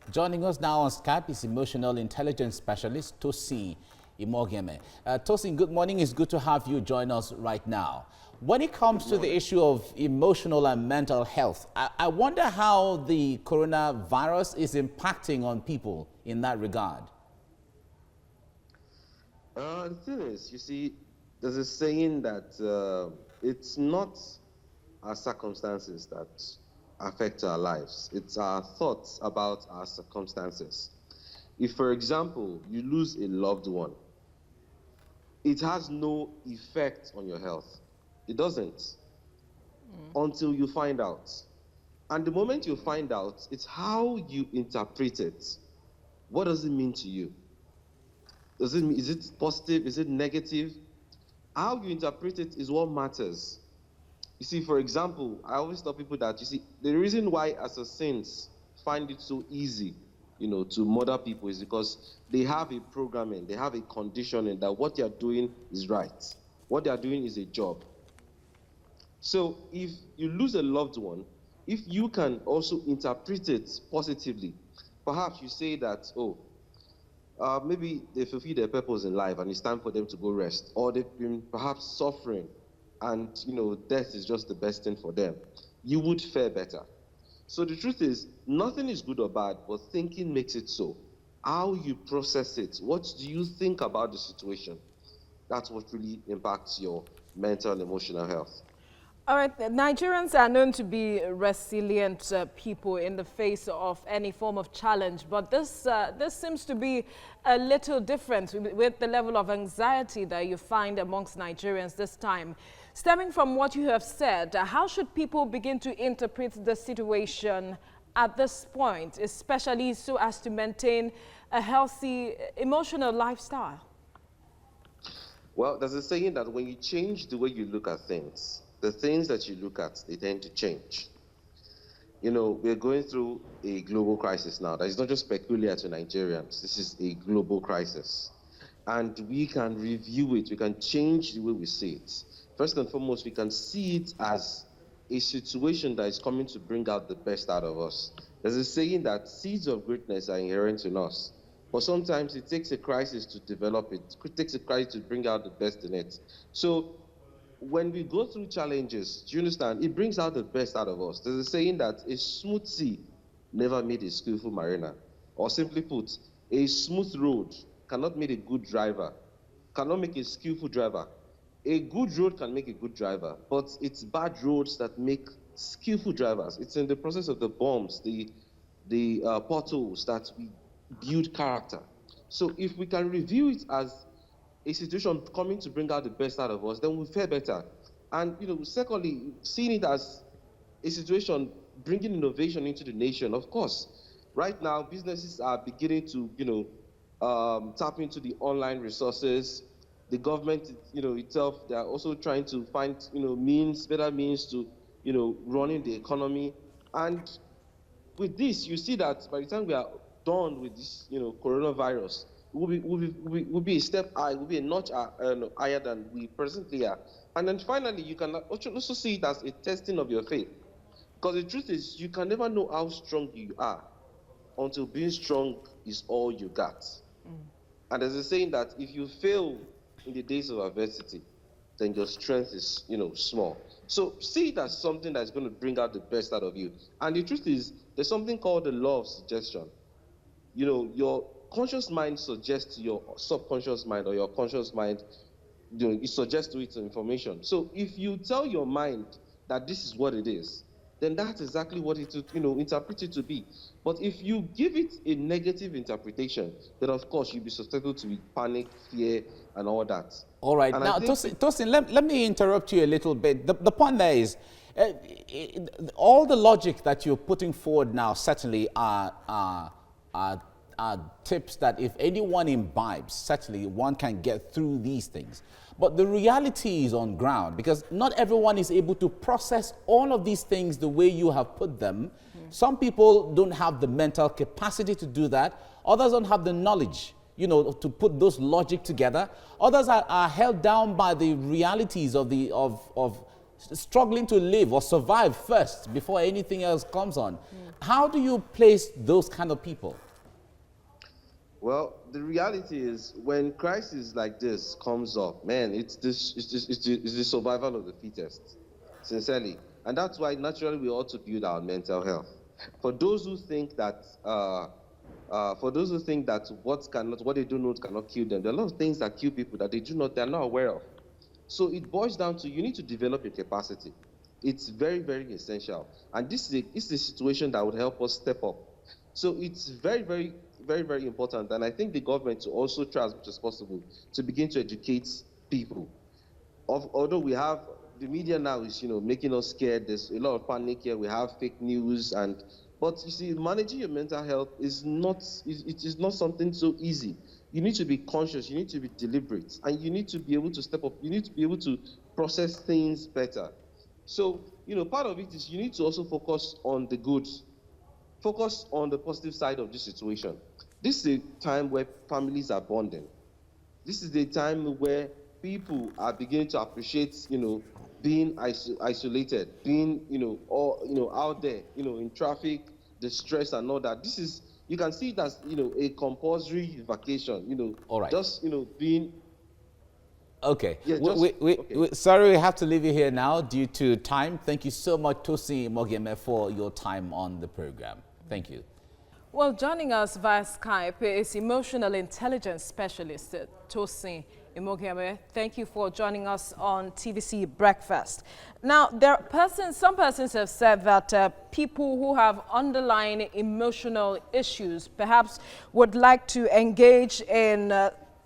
Joining us now on Skype is emotional intelligence specialist Tosin Imogeme. Tosin, good morning. It's good to have you join us right now. When it comes to the issue of emotional and mental health, I wonder how the coronavirus is impacting on people in that regard. The thing is, you see, there's a saying that it's not our circumstances that affect our lives. It's our thoughts about our circumstances. If, for example, you lose a loved one, it has no effect on your health. It doesn't until you find out. And the moment you find out, it's how you interpret it. What does it mean to you? Is it positive? Is it negative? How you interpret it is what matters. You see, for example, I always tell people that, you see, the reason why assassins find it so easy, to murder people is because they have a programming, they have a conditioning that what they are doing is right. What they are doing is a job. So if you lose a loved one, if you can also interpret it positively, perhaps you say that, maybe they fulfill their purpose in life and it's time for them to go rest, or they've been perhaps suffering and death is just the best thing for them, you would fare better. So the truth is, nothing is good or bad, but thinking makes it so. How you process it, what do you think about the situation? That's what really impacts your mental and emotional health. All right, Nigerians are known to be resilient people in the face of any form of challenge, but this seems to be a little different with the level of anxiety that you find amongst Nigerians this time. Stemming from what you have said, how should people begin to interpret the situation at this point, especially so as to maintain a healthy emotional lifestyle? Well, there's a saying that when you change the way you look at things, the things that you look at, they tend to change. We're going through a global crisis now that is not just peculiar to Nigerians. This is a global crisis. And we can review it, we can change the way we see it. First and foremost, we can see it as a situation that is coming to bring out the best out of us. There's a saying that seeds of greatness are inherent in us. But sometimes it takes a crisis to develop it. It takes a crisis to bring out the best in it. So when we go through challenges, do you understand? It brings out the best out of us. There's a saying that a smooth sea never made a skillful mariner. Or simply put, a smooth road cannot make a good driver, cannot make a skillful driver. A good road can make a good driver, but it's bad roads that make skillful drivers. It's in the process of the bumps, the potholes that we build character. So if we can review it as a situation coming to bring out the best out of us, then we'll fare better. And, secondly, seeing it as a situation bringing innovation into the nation. Of course, right now, businesses are beginning to, tap into the online resources. The government, itself, they are also trying to find, better means to, running the economy. And with this, you see that by the time we are done with this, coronavirus, will be a step high, will be a notch higher than we presently are. And then finally, you can also see it as a testing of your faith. Because the truth is, you can never know how strong you are until being strong is all you got. And there's a saying that if you fail in the days of adversity, then your strength is, small. So see it as something that's going to bring out the best out of you. And the truth is, there's something called the law of suggestion. Your conscious mind suggests to your subconscious mind, or your conscious mind, it suggests to it information. So if you tell your mind that this is what it is, then that's exactly what it will, interpret it to be. But if you give it a negative interpretation, then of course you'll be susceptible to panic, fear, and all that. All right. And now, Tosin, let me interrupt you a little bit. The point there is, all the logic that you're putting forward now certainly are tips that if anyone imbibes, certainly one can get through these things. But the reality is on ground, because not everyone is able to process all of these things the way you have put them. Some people don't have the mental capacity to do that. Others don't have the knowledge, to put those logic together. Others are held down by the realities of struggling to live or survive first before anything else comes on. How do you place those kind of people? Well, the reality is when crisis like this comes up, man, it's the survival of the fittest, sincerely. And that's why naturally we ought to build our mental health. For those who think that what they do not cannot kill them, there are a lot of things that kill people that they're not aware of. So it boils down to you need to develop a capacity. It's very, very essential. And this is a situation that would help us step up. So it's very, very, very, very important. And I think the government to also try as much as possible to begin to educate people. Although we have the media now is making us scared. There's a lot of panic here. We have fake news, but you see, managing your mental health is not it is not something so easy. You need to be conscious. You need to be deliberate, and you need to be able to step up. You need to be able to process things better. So part of it is you need to also focus on the good. Focus on the positive side of this situation. This is a time where families are bonding. This is the time where people are beginning to appreciate, being isolated, being, out there, in traffic, the stress and all that. You can see it as, a compulsory vacation, All right. just, being. Okay. Yeah, Sorry, we have to leave you here now due to time. Thank you so much, Tosin Mogeme, for your time on the program. Thank you. Well, joining us via Skype is emotional intelligence specialist Tosin Imogeme. Thank you for joining us on TVC Breakfast. Now, some persons have said that people who have underlying emotional issues perhaps would like to engage in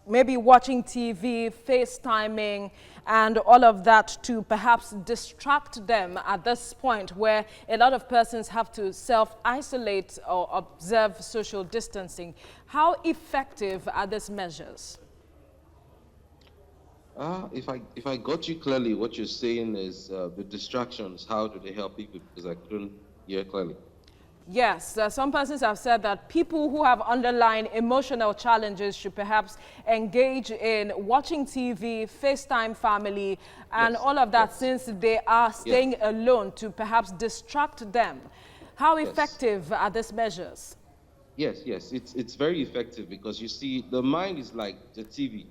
maybe watching TV, FaceTiming, and all of that to perhaps distract them at this point where a lot of persons have to self-isolate or observe social distancing. How effective are these measures? If I got you clearly, what you're saying is the distractions, how do they help people? Because I couldn't hear clearly. Yes, some persons have said that people who have underlying emotional challenges should perhaps engage in watching TV, FaceTime family, and all of that since they are staying alone to perhaps distract them. How effective are these measures? Yes, it's very effective because you see, the mind is like the TV.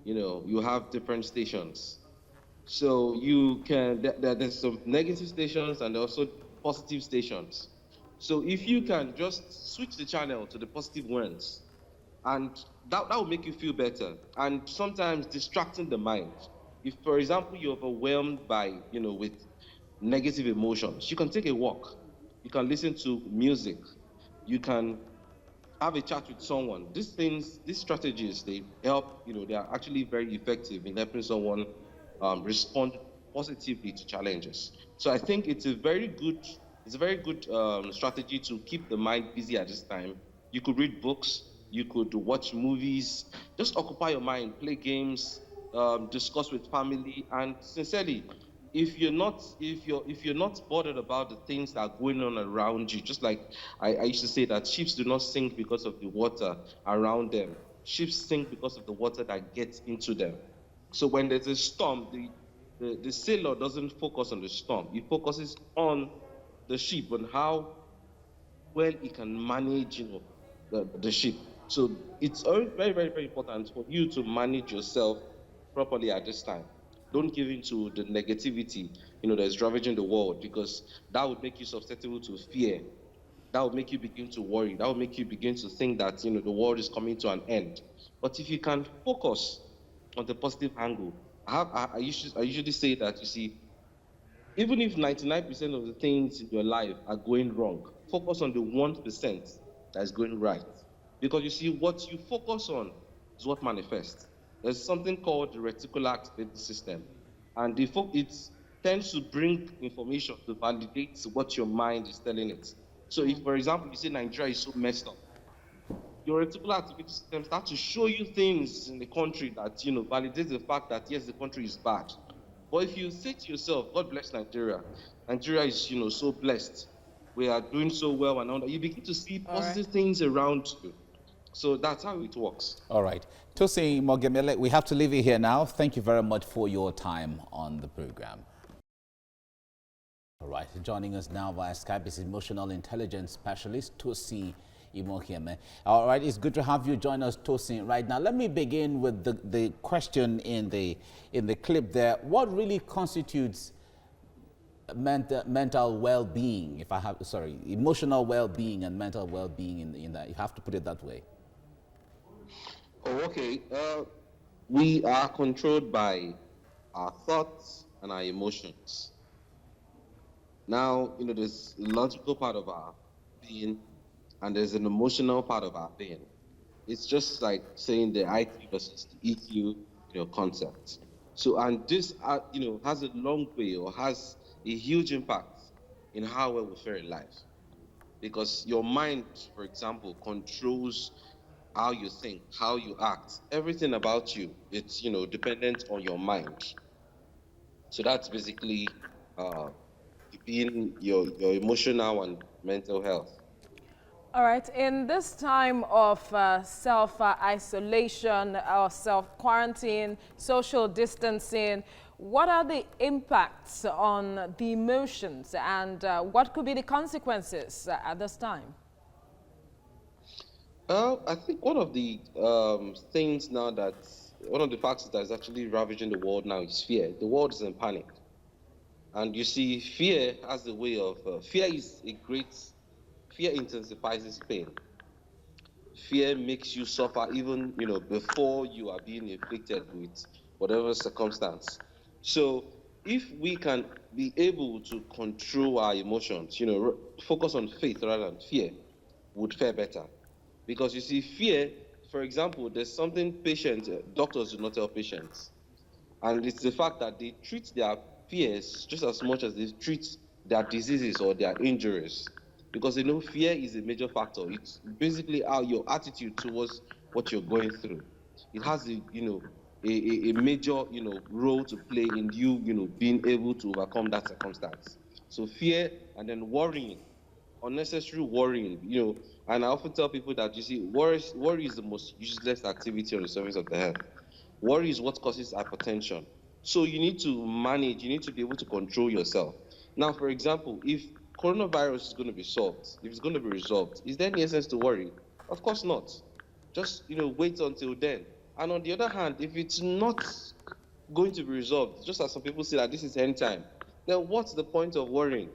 You have different stations. So there's some negative stations and also positive stations. So if you can just switch the channel to the positive ones, and that will make you feel better. And sometimes distracting the mind. If, for example, you're overwhelmed by, with negative emotions, you can take a walk. You can listen to music. You can have a chat with someone. These strategies, they help, they are actually very effective in helping someone respond positively to challenges. So I think it's a very good strategy to keep the mind busy at this time. You could read books, you could watch movies, just occupy your mind, play games, discuss with family, and sincerely, if you're not bothered about the things that are going on around you, just like I used to say that ships do not sink because of the water around them. Ships sink because of the water that gets into them. So when there's a storm, the sailor doesn't focus on the storm. He focuses on the ship and how well he can manage, the ship. So it's very, very, very important for you to manage yourself properly at this time. Don't give in to the negativity, that's ravaging the world, because that would make you susceptible to fear. That would make you begin to worry. That would make you begin to think that, the world is coming to an end. But if you can focus on the positive angle, I usually say that, you see, even if 99% of the things in your life are going wrong, focus on the 1% that is going right. Because you see, what you focus on is what manifests. There's something called the reticular activating system. And it tends to bring information to validate what your mind is telling it. So if, for example, you say Nigeria is so messed up, your reticular activity system starts to show you things in the country that, validates the fact that, yes, the country is bad. But if you say to yourself, God bless Nigeria, Nigeria is, so blessed, we are doing so well and all that, you begin to see positive things around you. So that's how it works. All right. Tosin Mogemele, we have to leave you here now. Thank you very much for your time on the program. All right, joining us now via Skype is emotional intelligence specialist Tosin Imohieme. All right, it's good to have you join us, Tosin. Right now, let me begin with the question in the clip there. What really constitutes mental well-being? If I have, sorry, emotional well-being and mental well-being in that, you have to put it that way. Oh, okay. We are controlled by our thoughts and our emotions. Now, there's a logical part of our being and there's an emotional part of our being. It's just like saying the IQ versus the EQ, concept. So, and this, has a long way or has a huge impact in how well we fare in life. Because your mind, for example, controls how you think, how you act, everything about you. It's, dependent on your mind. So that's basically being your emotional and mental health. All right, in this time of self-isolation or self-quarantine, social distancing, what are the impacts on the emotions and what could be the consequences at this time? I think one of the things now one of the factors that is actually ravaging the world now is fear. The world is in panic. And you see, fear has a way of, fear intensifies pain. Fear makes you suffer even, before you are being inflicted with whatever circumstance. So if we can be able to control our emotions, focus on faith rather than fear, would fare better. Because you see, fear, for example, there's something doctors do not tell patients. And it's the fact that they treat their fears just as much as they treat their diseases or their injuries. Because they know fear is a major factor. It's basically how your attitude towards what you're going through. It has a major, role to play in you, being able to overcome that circumstance. So fear and then worrying, unnecessary worrying, and I often tell people that, you see, worry is the most useless activity on the surface of the earth. Worry is what causes hypertension. So you need to manage, you need to be able to control yourself. Now, for example, if coronavirus is going to be solved, if it's going to be resolved, is there any essence to worry? Of course not. Just, wait until then. And on the other hand, if it's not going to be resolved, just as some people say that this is end time, then what's the point of worrying?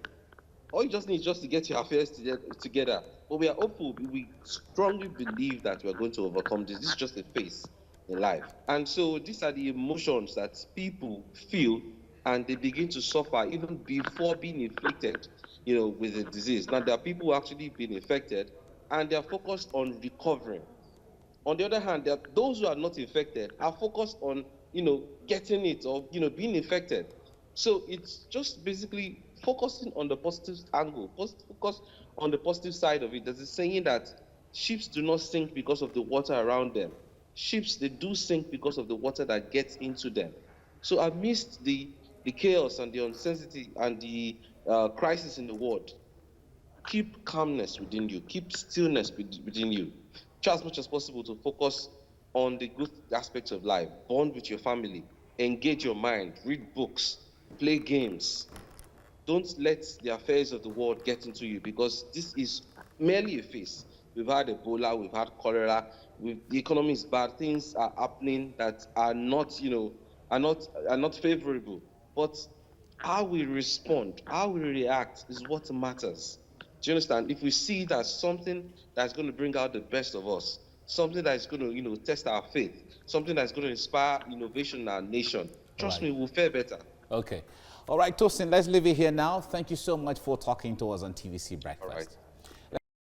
All you just need is just to get your affairs together. But we are hopeful. We strongly believe that we are going to overcome this. This is just a phase in life. And so these are the emotions that people feel and they begin to suffer even before being inflicted, with the disease. Now, there are people who are actually being infected and they are focused on recovering. On the other hand, those who are not infected are focused on, getting it or, being infected. So it's just basically focusing on the positive angle, focus on the positive side of it. There's a saying that ships do not sink because of the water around them. Ships, they do sink because of the water that gets into them. So amidst the chaos and the uncertainty and the crisis in the world, keep calmness within you, keep stillness within you. Try as much as possible to focus on the good aspects of life. Bond with your family, engage your mind, read books, play games. Don't let the affairs of the world get into you, because this is merely a phase. We've had Ebola, we've had cholera, the economy is bad, things are happening that are not, are not favorable. But how we respond, how we react is what matters. Do you understand? If we see it as something that's going to bring out the best of us, something that's going to, test our faith, something that's going to inspire innovation in our nation, All trust right. me, we'll fare better. Okay. All right, Tosin, let's leave it here now. Thank you so much for talking to us on TVC Breakfast. All right.